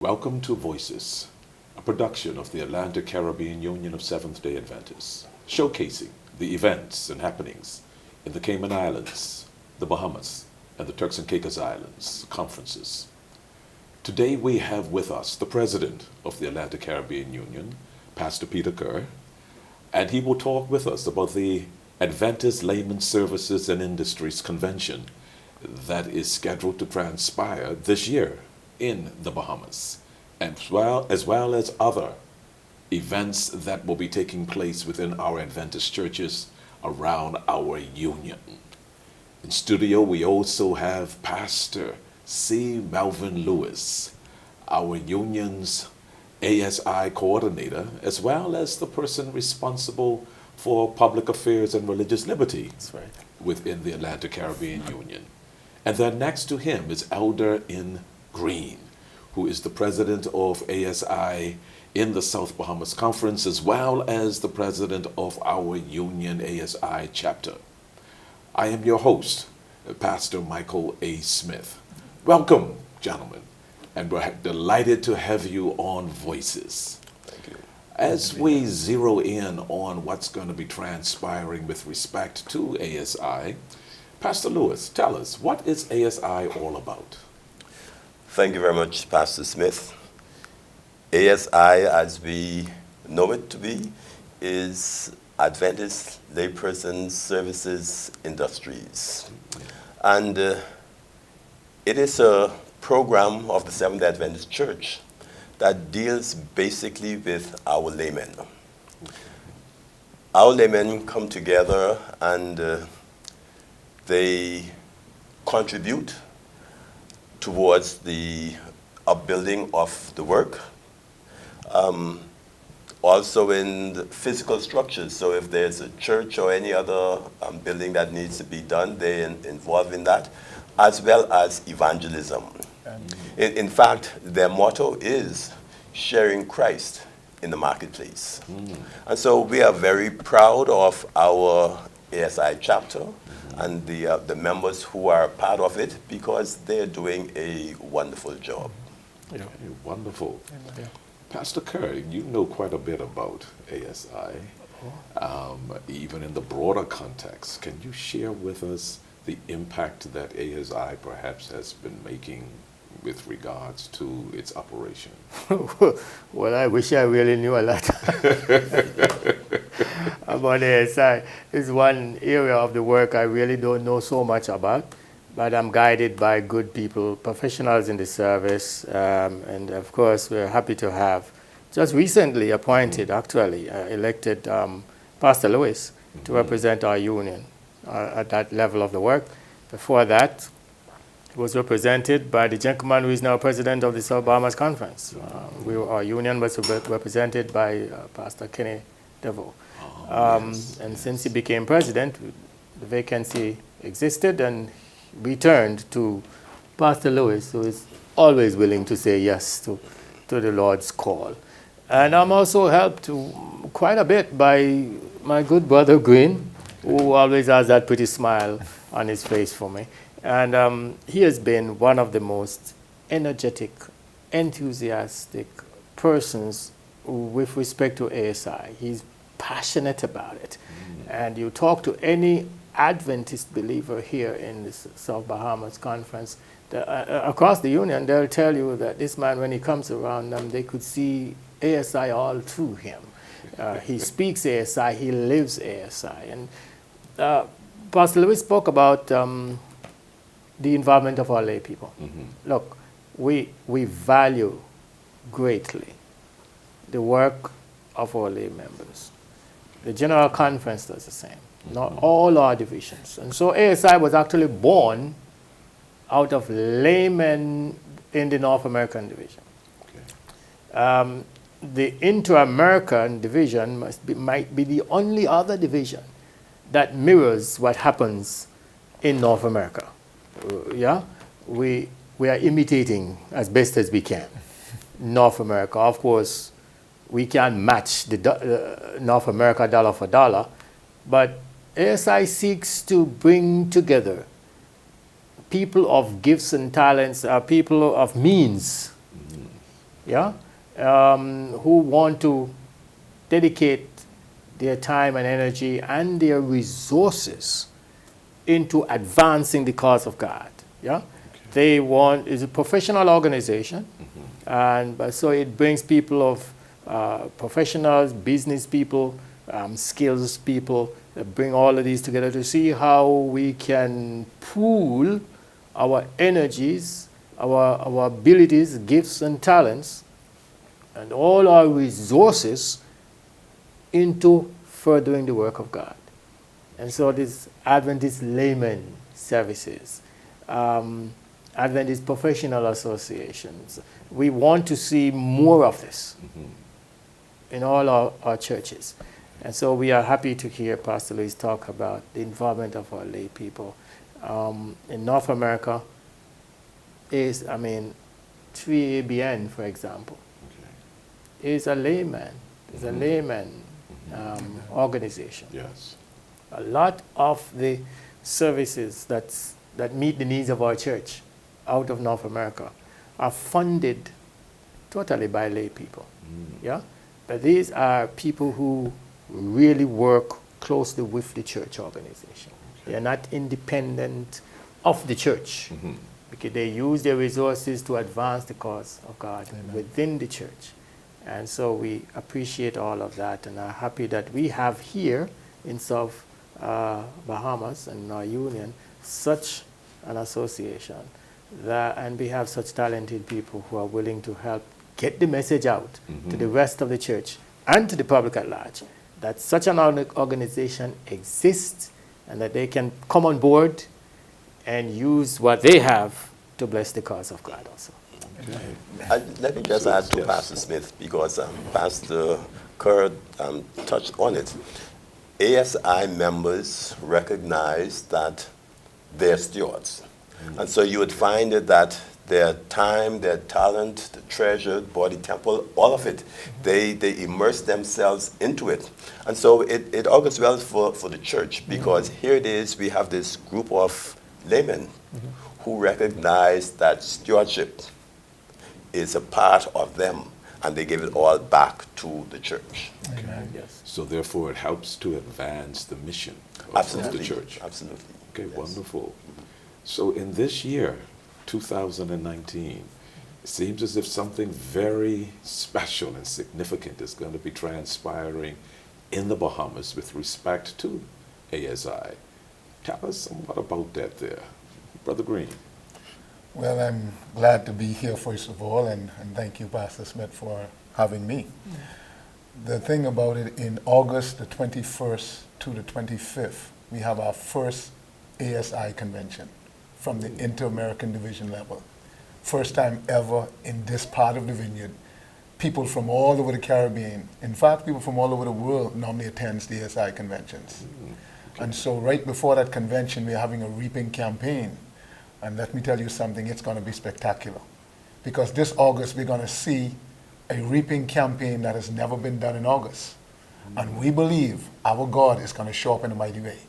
Welcome to Voices, a production of the Atlantic Caribbean Union of Seventh-day Adventists, showcasing the events and happenings in the Cayman Islands, the Bahamas, and the Turks and Caicos Islands conferences. Today we have with us the President of the Atlantic Caribbean Union, Pastor Peter Kerr, and he will talk with us about the Adventist Layman Services and Industries Convention that is scheduled to transpire this year in the Bahamas, as well as other events that will be taking place within our Adventist churches around our union. In studio, we also have Pastor C. Melvin Lewis, our union's ASI coordinator, as well as the person responsible for public affairs and religious liberty. That's right. Within the Atlantic Caribbean Union. And then next to him is Elder in Green, who is the president of ASI in the South Bahamas Conference, as well as the president of our Union ASI chapter. I am your host, Pastor Michael A. Smith. Welcome, gentlemen, and we're delighted to have you on Voices. Thank you. As we zero in on what's going to be transpiring with respect to ASI, Pastor Lewis, tell us, what is ASI all about? Thank you very much, Pastor Smith. ASI, as we know it to be, is Adventist Layperson Services Industries. And it is a program of the Seventh-day Adventist Church that deals basically with our laymen. Our laymen come together and they contribute towards the upbuilding of the work. Also in the physical structures, so if there's a church or any other building that needs to be done, they're involved in that, as well as evangelism. In fact, their motto is sharing Christ in the marketplace. And so we are very proud of our ASI chapter and the members who are part of it, because they're doing a wonderful job. Yeah, wonderful. Yeah. Pastor Kerr, you know quite a bit about ASI, even in the broader context. Can you share with us the impact that ASI perhaps has been making with regards to its operation? Well, I wish I really knew a lot about ASI. It's one area of the work I really don't know so much about, but I'm guided by good people, professionals in the service, and of course we're happy to have just recently appointed, elected Pastor Lewis to represent our union at that level of the work. Before that, it was represented by the gentleman who is now president of the South Bahamas Conference. Our union was represented by Pastor Kenny DeVoe. And since he became president, the vacancy existed and returned to Pastor Lewis, who is always willing to say yes to the Lord's call. And I'm also helped quite a bit by my good brother Green, who always has that pretty smile on his face for me. And he has been one of the most energetic, enthusiastic persons with respect to ASI. He's passionate about it. And you talk to any Adventist believer here in the South Bahamas Conference, across the union, they'll tell you that this man, when he comes around them, they could see ASI all through him. He speaks ASI, he lives ASI. And Pastor Lewis spoke about the involvement of our lay people. Look, we value greatly the work of our lay members. The General Conference does the same, not all our divisions. And so ASI was actually born out of laymen in the North American division. Okay. The Inter-American division might be the only other division that mirrors what happens in North America. We are imitating as best as we can North America. Of course, we can't match the North America dollar for dollar, but ASI seeks to bring together people of gifts and talents, people of means, yeah, who want to dedicate their time and energy and their resources into advancing the cause of God. Yeah, Okay. they want is a professional organization, and so it brings people of professionals, business people, skills people, bring all of these together to see how we can pool our energies, our abilities, gifts, and talents, and all our resources into furthering the work of God. And so these Adventist layman services, Adventist professional associations, we want to see more of this in all our churches. And so we are happy to hear Pastor Luis talk about the involvement of our lay people. In North America, 3ABN, for example, is a layman. It's a layman organization. Yes. A lot of the services that meet the needs of our church out of North America are funded totally by lay people. Yeah? But these are people who really work closely with the church organization. They are not independent of the church because they use their resources to advance the cause of God within the church. And so we appreciate all of that and are happy that we have here in South Bahamas and our union such an association and we have such talented people who are willing to help get the message out to the rest of the church and to the public at large that such an organization exists and that they can come on board and use what they have to bless the cause of God also. Let me just add to Pastor Smith, because Pastor Kerr touched on it. ASI members recognize that they're stewards. And so you would find it that their time, their talent, the treasure, body temple, all of it, they immerse themselves into it. And so it augurs well for the church, because here it is, we have this group of laymen who recognize that stewardship is a part of them, and they give it all back to the church. Amen. Yes. So therefore it helps to advance the mission of the church. Absolutely. Okay, Yes. wonderful. So in this year, 2019, it seems as if something very special and significant is going to be transpiring in the Bahamas with respect to ASI. Tell us somewhat about that there. Brother Green. Well, I'm glad to be here, first of all, and thank you, Pastor Smith, for having me. The thing about it, in August the 21st to the 25th, we have our first ASI convention from the Inter-American Division level. First time ever in this part of the vineyard. People from all over the Caribbean, in fact, people from all over the world normally attends the ASI conventions. Okay. And so right before that convention, we're having a reaping campaign. And let me tell you something, it's going to be spectacular. Because this August, we're going to see a reaping campaign that has never been done in August. And we believe our God is going to show up in a mighty way.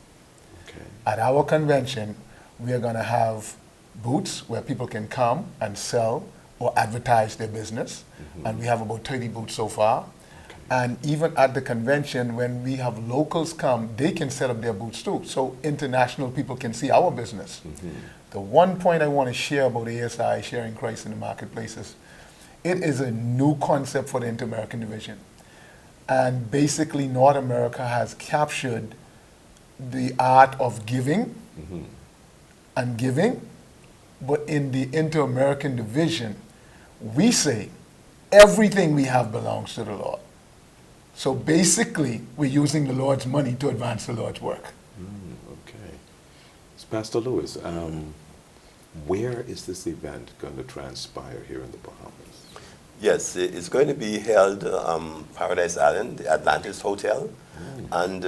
Okay. At our convention, we are going to have booths where people can come and sell or advertise their business. And we have about 30 booths so far. Okay. And even at the convention, when we have locals come, they can set up their booths too. So international people can see our business. The one point I want to share about ASI, sharing Christ in the marketplaces, it is a new concept for the Inter-American Division. And basically North America has captured the art of giving and giving, but in the Inter-American Division, we say everything we have belongs to the Lord. So basically, we're using the Lord's money to advance the Lord's work. Okay. So Pastor Lewis, where is this event going to transpire here in the Bahamas? Yes, it's going to be held Paradise Island, the Atlantis Hotel, and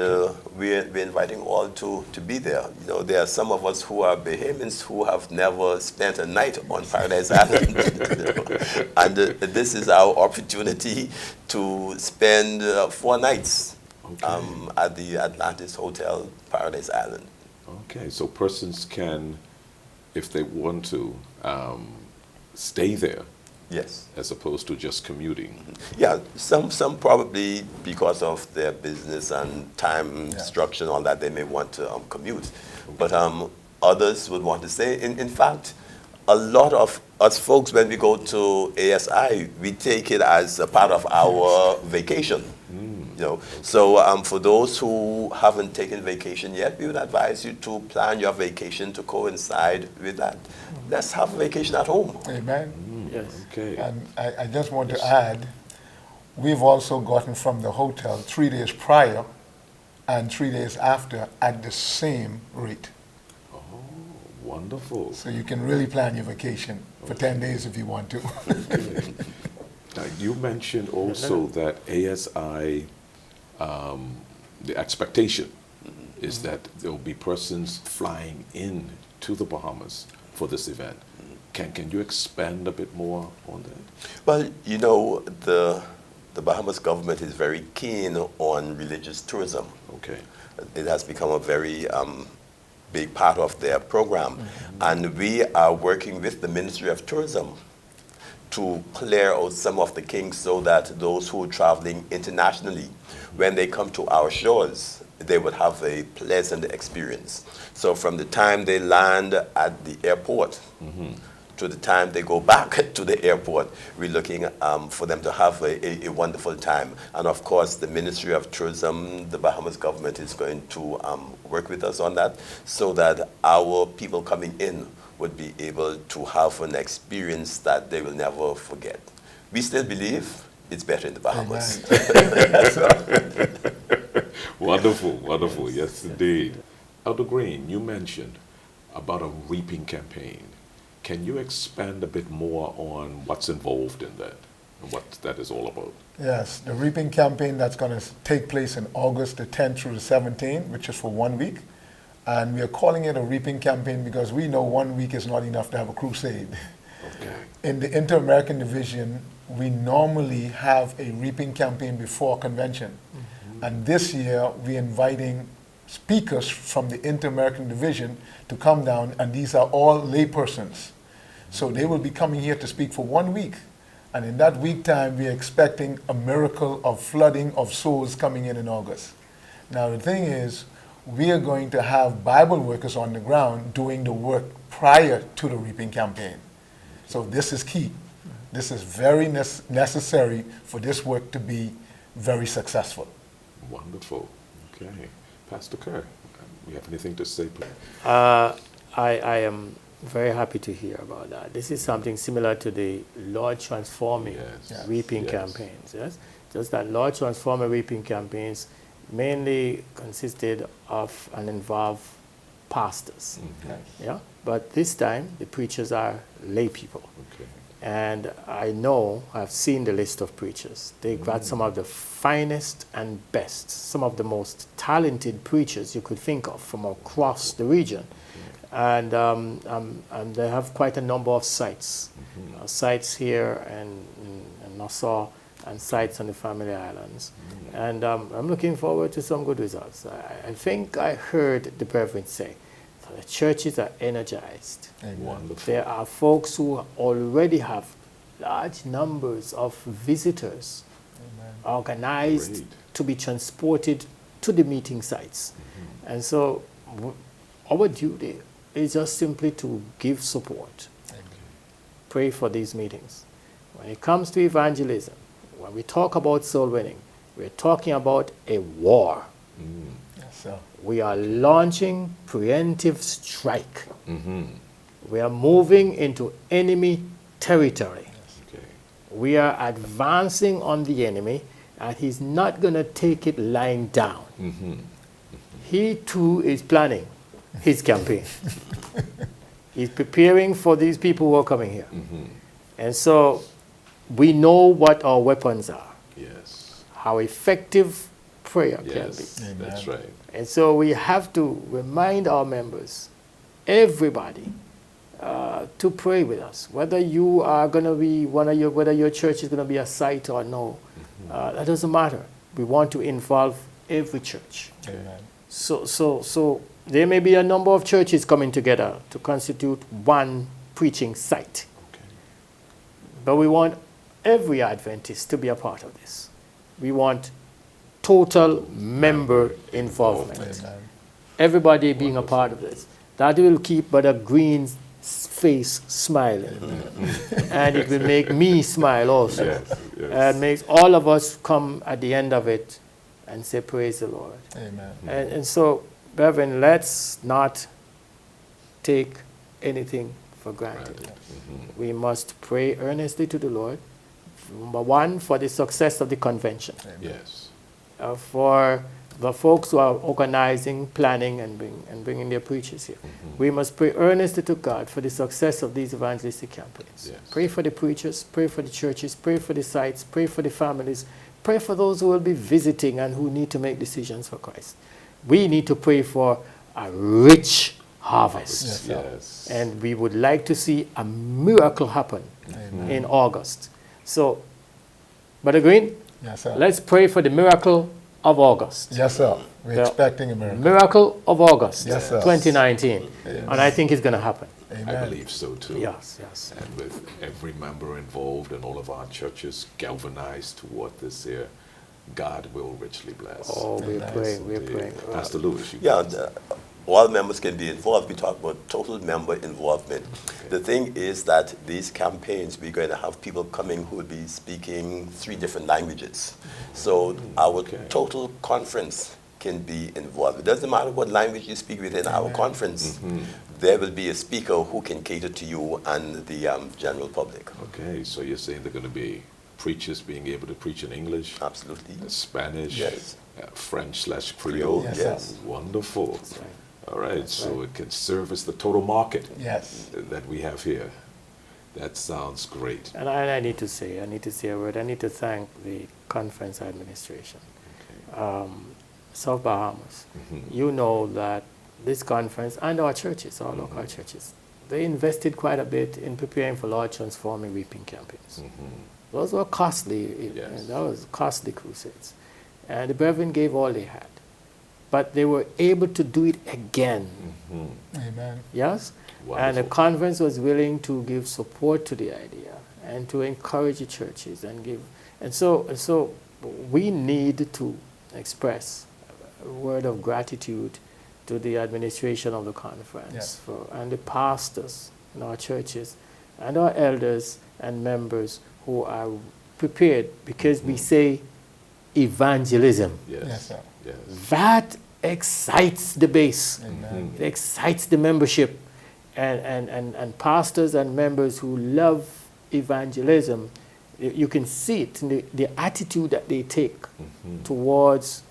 we're inviting all to be there. You know, there are some of us who are Bahamians who have never spent a night on Paradise Island, and this is our opportunity to spend 4 nights at the Atlantis Hotel, Paradise Island. Okay, so persons can, if they want to, stay there Yes. as opposed to just commuting. Yeah, some probably because of their business and time Yeah. structure and all that, they may want to commute. But others would want to stay. In fact, a lot of us folks, when we go to ASI, we take it as a part of our vacation. You know, so for those who haven't taken vacation yet, we would advise you to plan your vacation to coincide with that. Let's have a vacation at home. Amen. Yes. Okay. And I just want to add, we've also gotten from the hotel 3 days prior and 3 days after at the same rate. Oh, wonderful. So you can really plan your vacation for 10 days if you want to. Now, you mentioned also that ASI, the expectation is that there will be persons flying in to the Bahamas for this event. Can you expand a bit more on that? Well, you know, the Bahamas government is very keen on religious tourism. Okay. It has become a very big part of their program. And we are working with the Ministry of Tourism to clear out some of the kinks so that those who are traveling internationally, when they come to our shores, they would have a pleasant experience. So from the time they land at the airport to the time they go back to the airport, we're looking for them to have a wonderful time. And of course, the Ministry of Tourism, the Bahamas government is going to work with us on that so that our people coming in would be able to have an experience that they will never forget. We still believe it's better in the Bahamas. Wonderful, wonderful. Yes, indeed. Elder Green, you mentioned about a reaping campaign. Can you expand a bit more on what's involved in that and what that is all about? Yes, the reaping campaign that's going to take place in August the 10th through the 17th, which is for 1 week. And we are calling it a reaping campaign because we know 1 week is not enough to have a crusade. Okay. In the Inter-American Division, we normally have a reaping campaign before convention. And this year, we're inviting speakers from the Inter-American Division to come down, and these are all laypersons. So they will be coming here to speak for 1 week. And in that week time, we're expecting a miracle of flooding of souls coming in August. Now, the thing is, we are going to have Bible workers on the ground doing the work prior to the reaping campaign. So this is key. This is very necessary for this work to be very successful. Wonderful. Okay. Pastor Kerr, you have anything to say, please? I am very happy to hear about that. This is something similar to the Lord Transforming Yes. reaping Yes. campaigns. Yes, just that Lord Transforming reaping campaigns mainly consisted of and involved pastors. Yeah, but this time the preachers are lay people. Okay. And I know, I've seen the list of preachers. They got some of the finest and best, some of the most talented preachers you could think of from across the region. And they have quite a number of sites. Sites here in Nassau and sites on the Family Islands. And I'm looking forward to some good results. I think I heard the Reverend say, the churches are energized. Wonderful. There are folks who already have large numbers of visitors organized Great. to be transported to the meeting sites. And so our duty is just simply to give support. Pray for these meetings. When it comes to evangelism, when we talk about soul winning, we're talking about a war. Yes, sir. We are launching preemptive strike. We are moving into enemy territory. Okay. We are advancing on the enemy, and he's not going to take it lying down. He too is planning his campaign. He's preparing for these people who are coming here. And so we know what our weapons are, Yes. how effective prayer can be. Yes. That's right. And so we have to remind our members, everybody, to pray with us. Whether you are going to be whether your church is going to be a site or no, that doesn't matter. We want to involve every church. Amen. So there may be a number of churches coming together to constitute one preaching site. Okay. But we want every Adventist to be a part of this. We want total member involvement. Amen. Everybody being a part of this. That will keep Brother Green's face smiling. And it will make me smile also. Yes, yes. And makes all of us come at the end of it and say, praise the Lord. Amen. And so, brethren, let's not take anything for granted. We must pray earnestly to the Lord. Number one, for the success of the convention. Yes. For the folks who are organizing, planning, and bringing their preachers here. We must pray earnestly to God for the success of these evangelistic campaigns. Yes. Pray for the preachers, pray for the churches, pray for the sites, pray for the families, pray for those who will be visiting and who need to make decisions for Christ. We need to pray for a rich harvest. Yes. Yes. And we would like to see a miracle happen in August. So, Brother Green, Yes, sir. let's pray for the miracle of August. Yes, sir. We're The expecting a miracle. Miracle of August, Yes, sir. 2019. And I think it's going to happen. Amen. I believe so too. Yes, yes. And with every member involved and all of our churches galvanized toward this here, God will richly bless. Oh, we're Nice. praying, we're Indeed. praying. Pastor Lewis, you Yeah, all members can be involved. We talk about total member involvement. The thing is that these campaigns, we're going to have people coming who will be speaking 3 different languages. So our total conference can be involved. It doesn't matter what language you speak within our conference. There will be a speaker who can cater to you and the general public. Okay, so you're saying they're going to be preachers being able to preach in English, Absolutely. Spanish, Yes. French/Creole. Yes, Yes. Wonderful. That's right. All right, so it can service the total market Yes. that we have here. That sounds great. And I need to say a word. I need to thank the conference administration. South Bahamas. You know that this conference and our churches, our local churches, they invested quite a bit in preparing for Lord Transforming Reaping campaigns. Those were costly. Yes. That was costly crusades. And the brethren gave all they had. But they were able to do it again. Amen. Yes? And the Wonderful. conference was willing to give support to the idea and to encourage the churches and give. And so we need to express a word of gratitude to the administration of the conference and the pastors in our churches and our elders and members who are prepared, because we say evangelism. Yes. Yes, sir. Yes. That excites the base. Amen. It excites the membership. And pastors and members who love evangelism, you can see it in the attitude that they take towards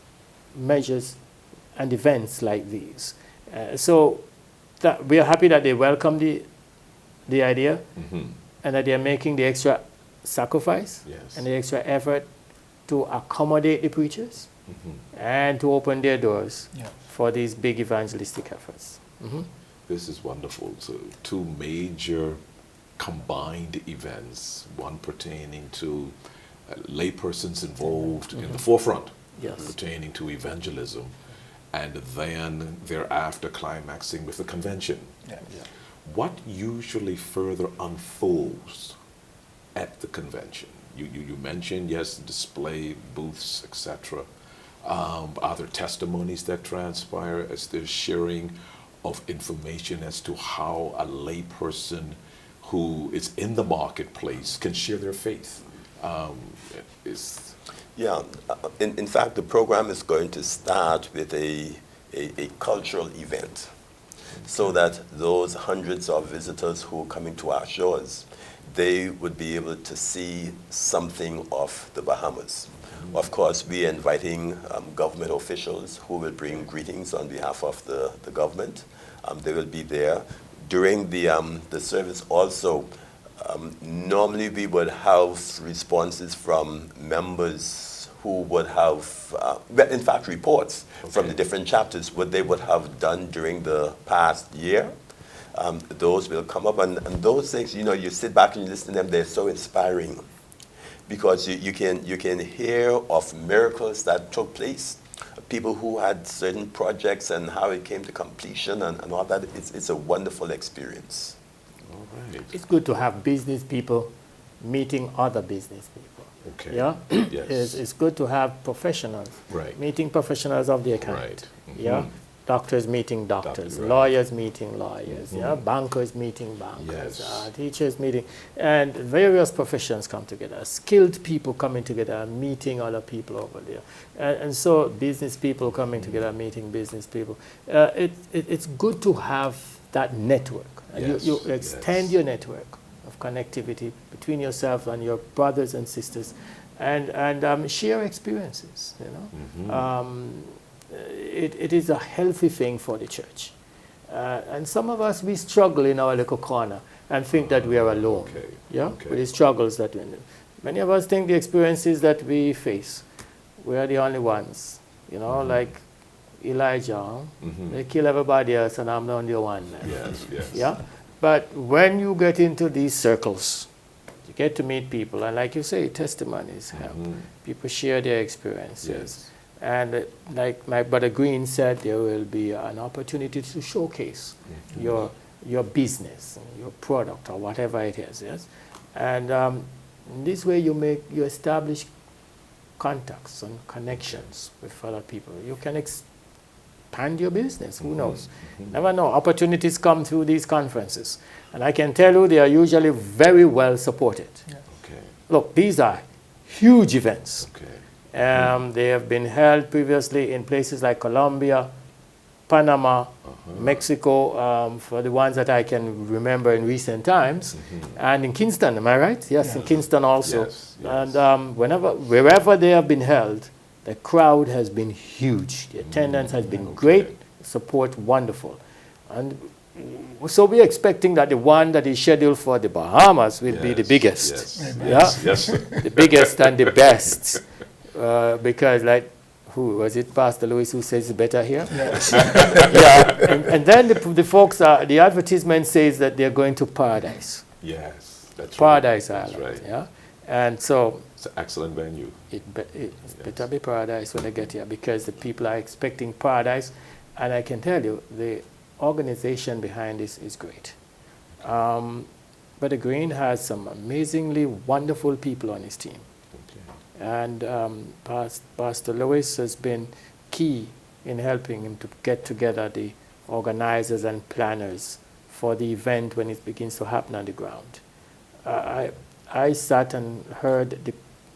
measures and events like these. So that we are happy that they welcome the idea and that they are making the extra sacrifice Yes. and the extra effort to accommodate the preachers and to open their doors Yeah. for these big evangelistic efforts. This is wonderful. So 2 major combined events, one pertaining to laypersons involved in the forefront, Yes. pertaining to evangelism, and then thereafter climaxing with the convention. Yeah. What usually further unfolds at the convention? You mentioned, yes, display booths, etc. Are there testimonies that transpire? Is there sharing of information as to how a layperson who is in the marketplace can share their faith? Yeah, in fact, the program is going to start with a cultural event, so that those hundreds of visitors who are coming to our shores, they would be able to see something of the Bahamas. Of course, we are inviting government officials who will bring greetings on behalf of the government. They will be there. During the service also, normally we would have responses from members who would have, in fact, reports from the different chapters, what they would have done during the past year. Those will come up, and those things, you sit back and you listen to them, they're so inspiring, because you can hear of miracles that took place, people who had certain projects and how it came to completion and all that. It's a wonderful experience. All right. It's good to have business people meeting other business people. Okay. Yeah, Yes. it's good to have professionals, Right. meeting professionals of the account. Right. Yeah, doctors meeting doctors, Right. lawyers meeting lawyers, yeah, bankers meeting bankers, Yes. teachers meeting, and various professions come together. Skilled people coming together, meeting other people over there, and so business people coming together, meeting business people. It's good to have that network. And Yes, you extend yes. your network of connectivity between yourself and your brothers and sisters, and share experiences. You know, it is a healthy thing for the church. And some of us, we struggle in our little corner and think that we are alone. Okay, Yeah, okay. with the struggles that we have. Many of us think the experiences that we face, we are the only ones. You know, like Elijah, they kill everybody else and I'm the only one. Yes, yes. Yeah, but when you get into these circles, you get to meet people, and like you say, testimonies help. People share their experiences. Yes. And like my brother Green said, there will be an opportunity to showcase your business, your product, or whatever it is. Yes, and this way you establish contacts and connections with other people. You can expand your business. Who knows? Never know. Opportunities come through these conferences, and I can tell you they are usually very well supported. Okay. Look, these are huge events. Okay. They have been held previously in places like Colombia, Panama, Mexico, for the ones that I can remember in recent times, and in Kingston, am I right? Yes, in Kingston also. Yes, yes. And wherever they have been held, the crowd has been huge. The attendance has been great, support wonderful. And so we're expecting that the one that is scheduled for the Bahamas will be the biggest. Yes, Yeah? yes, sir. The biggest and the best. Because like, who was it, Pastor Louis, who says it's better here? Yes. Yeah, and then the folks, the advertisement says that they're going to Paradise. Yes, that's Paradise right. Island, That's right. yeah? And so It's an excellent venue. it's better be Paradise when they get here, because the people are expecting Paradise, and I can tell you, the organization behind this is great. But Green has some amazingly wonderful people on his team. And Pastor Lewis has been key in helping him to get together the organizers and planners for the event when it begins to happen on the ground. I sat and heard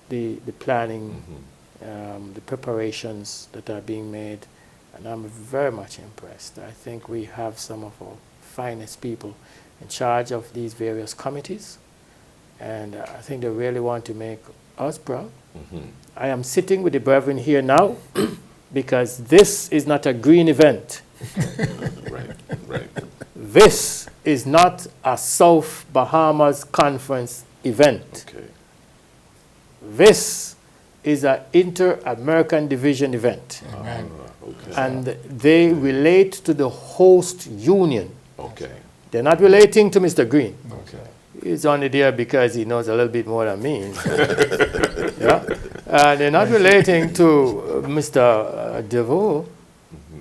the planning, the preparations that are being made, and I'm very much impressed. I think we have some of our finest people in charge of these various committees, and I think they really want to make us proud. I am sitting with the brethren here now because this is not a green event. Right, right. This is not a South Bahamas Conference event. Okay. This is an Inter-American Division event. Amen. Okay. And they relate to the host union. Okay. They're not relating to Mr. Green. Okay. He's only there because he knows a little bit more than me. Yeah? They're not relating to Mr. DeVoe,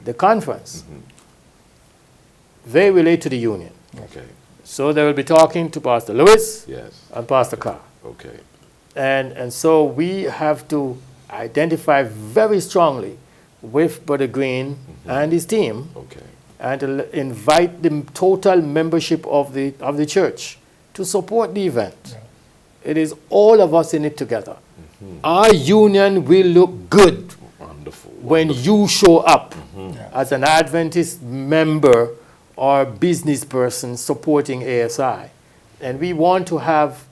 the conference. They relate to the union. Okay. So they will be talking to Pastor Lewis Yes. and Pastor Carr. Okay. And so we have to identify very strongly with Brother Green and his team, Okay. and to invite the total membership of the church to support the event. Yeah. It is all of us in it together. Our union will look good Wonderful. when you show up Yeah. as an Adventist member or business person supporting ASI. And we want to have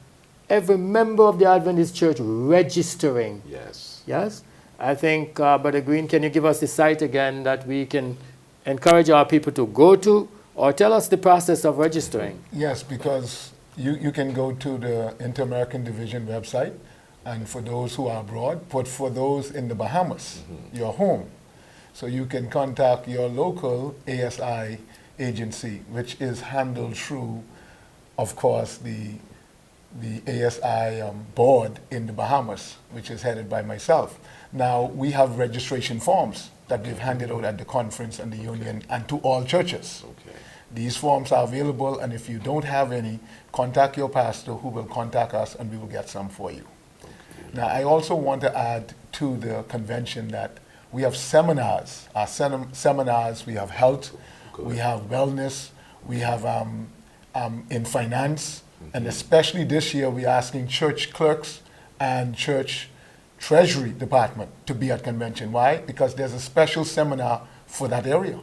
every member of the Adventist church registering. Yes. Yes? I think, Brother Green, can you give us the site again that we can encourage our people to go to, or tell us the process of registering? Yes, because you can go to the Inter-American Division website, and for those who are abroad, but for those in the Bahamas, your home. So you can contact your local ASI agency, which is handled through, of course, the ASI board in the Bahamas, which is headed by myself. Now, we have registration forms that we've handed out at the conference and the union and to all churches. Okay. These forms are available, and if you don't have any, contact your pastor, who will contact us, and we will get some for you. Now, I also want to add to the convention that we have seminars. Our seminars, we have health, we have wellness, we have in finance, and especially this year, we're asking church clerks and church treasury department to be at convention. Why? Because there's a special seminar for that area.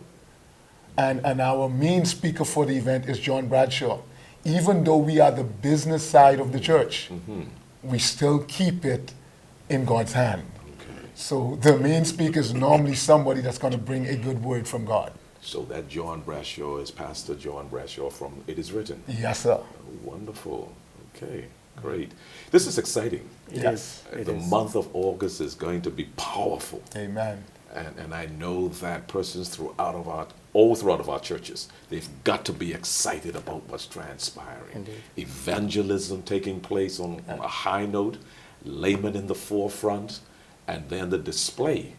And our main speaker for the event is John Bradshaw. Even though we are the business side of the church, we still keep it in God's hand. Okay. So the main speaker is normally somebody that's going to bring a good word from God. So that John Bradshaw is Pastor John Bradshaw from It Is Written. Yes, sir. Wonderful. Okay, great. This is exciting. Yes. The month of August is going to be powerful. Amen. And I know that persons all throughout our churches, they've got to be excited about what's transpiring. Indeed. Evangelism taking place on a high note, laymen in the forefront, and then the display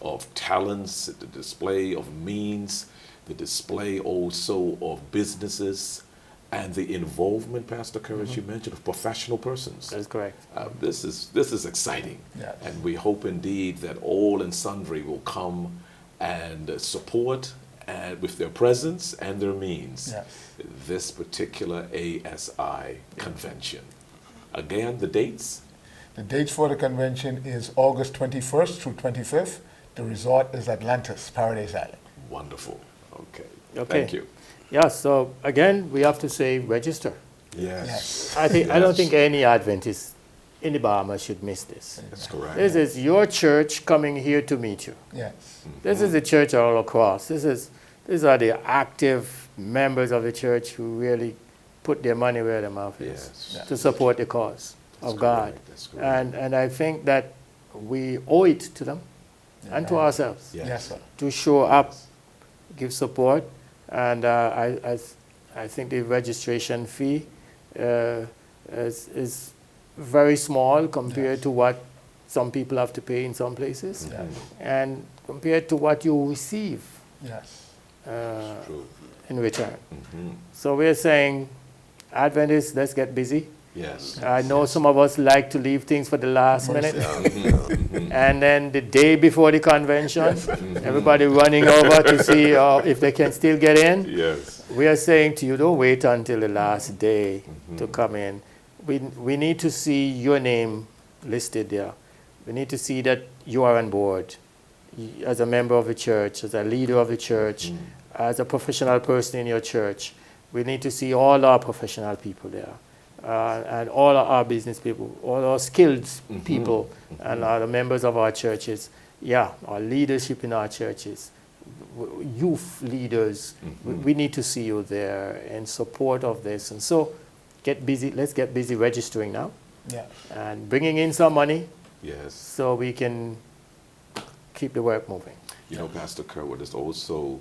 of talents, the display of means, the display also of businesses, and the involvement, Pastor Courage, you mentioned, of professional persons. That's correct. This is exciting. Yes. And we hope indeed that all and sundry will come and support and with their presence and their means Yes. this particular ASI convention. Again, the dates? The dates for the convention is August 21st through 25th. The resort is Atlantis, Paradise Island. Wonderful. Okay. Okay. Thank you. Yeah, so again, we have to say register. Yes. I don't Yes. think any Adventist in the Bahamas should miss this. That's correct. This is your church coming here to meet you. Yes. This is the church all across. These are the active members of the church who really put their money where their mouth is Yes. to support the cause That's of God. correct. That's correct. And I think that we owe it to them and to ourselves Yes, sir. to show up, give support, and I think the registration fee is very small compared to what some people have to pay in some places, Yes. and compared to what you receive Yes. True. in return. Mhm. So we're saying, Adventists, let's get busy. Yes. I know some of us like to leave things for the last minute. And then the day before the convention, everybody running over to see if they can still get in. Yes. We are saying to you, don't wait until the last day to come in. We need to see your name listed there. We need to see that you are on board as a member of the church, as a leader of the church, as a professional person in your church. We need to see all our professional people there. And all our business people, all our skilled people, and the members of our churches, our leadership in our churches, youth leaders, we need to see you there in support of this. And so get busy, let's get busy registering now Yes. and bringing in some money Yes. so we can keep the work moving. You know, Pastor Kerr, what is also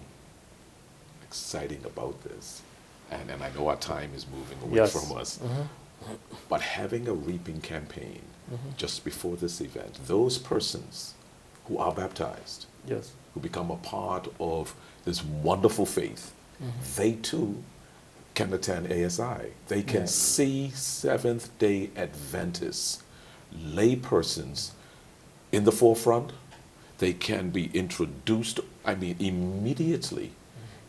exciting about this, and I know our time is moving away Yes. from us, but having a reaping campaign just before this event, those persons who are baptized, Yes. who become a part of this wonderful faith, they too can attend ASI. They can see Seventh-day Adventists, lay persons in the forefront. They can be introduced, immediately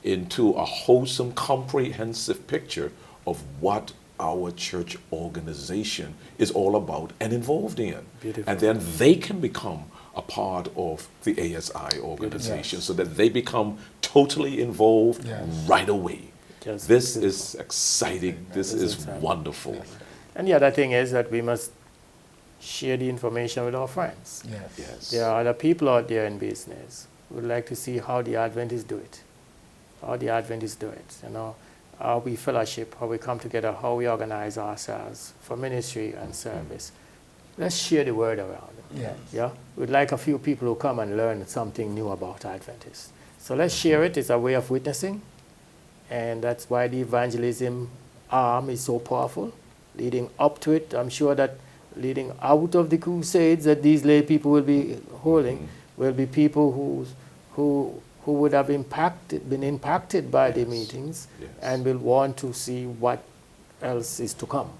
into a wholesome, comprehensive picture of what our church organization is all about and involved in. Beautiful. And then they can become a part of the ASI organization so that they become totally involved right away. Yes. This is exciting. This is exciting. wonderful. And the other thing is that we must share the information with our friends. Yes. Yes. There are other people out there in business who would like to see how the Adventists do it. How the Adventists do it, how we fellowship, how we come together, how we organize ourselves for ministry and service. Let's share the word around. Yes. Yeah, we'd like a few people who come and learn something new about Adventists. So let's share it. It's a way of witnessing, and that's why the evangelism arm is so powerful. Leading up to it, I'm sure that leading out of the crusades that these lay people will be holding will be people who who would have been impacted by the Yes. meetings Yes. and will want to see what else is to come.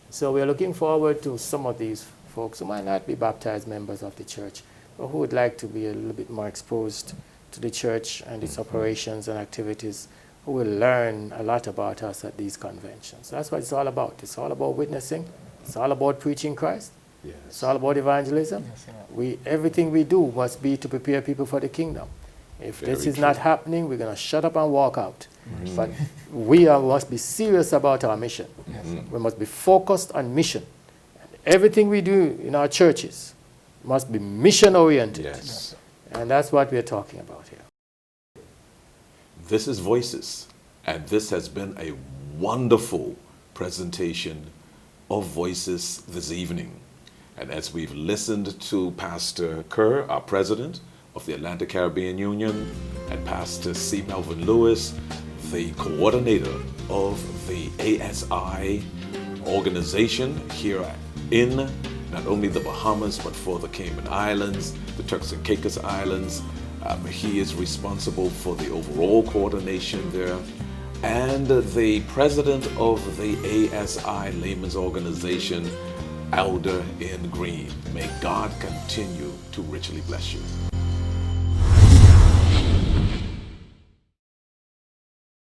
So we're looking forward to some of these folks who might not be baptized members of the church, but who would like to be a little bit more exposed to the church and its operations and activities, who will learn a lot about us at these conventions. That's what it's all about. It's all about witnessing. It's all about preaching Christ. Yes. It's all about evangelism. Yes, sir. Everything we do must be to prepare people for the kingdom. If this Very is not true. happening, we're going to shut up and walk out. But we must be serious about our mission. Yes, We must be focused on mission. And everything we do in our churches must be mission oriented. Yes. And that's what we're talking about here. This is Voices, and this has been a wonderful presentation of Voices this evening. And as we've listened to Pastor Kerr, our president of the Atlantic Caribbean Union, and Pastor C. Melvin Lewis, the coordinator of the ASI organization here in not only the Bahamas, but for the Cayman Islands, the Turks and Caicos Islands. He is responsible for the overall coordination there. And the president of the ASI Layman's Organization, Elder in Green. May God continue to richly bless you.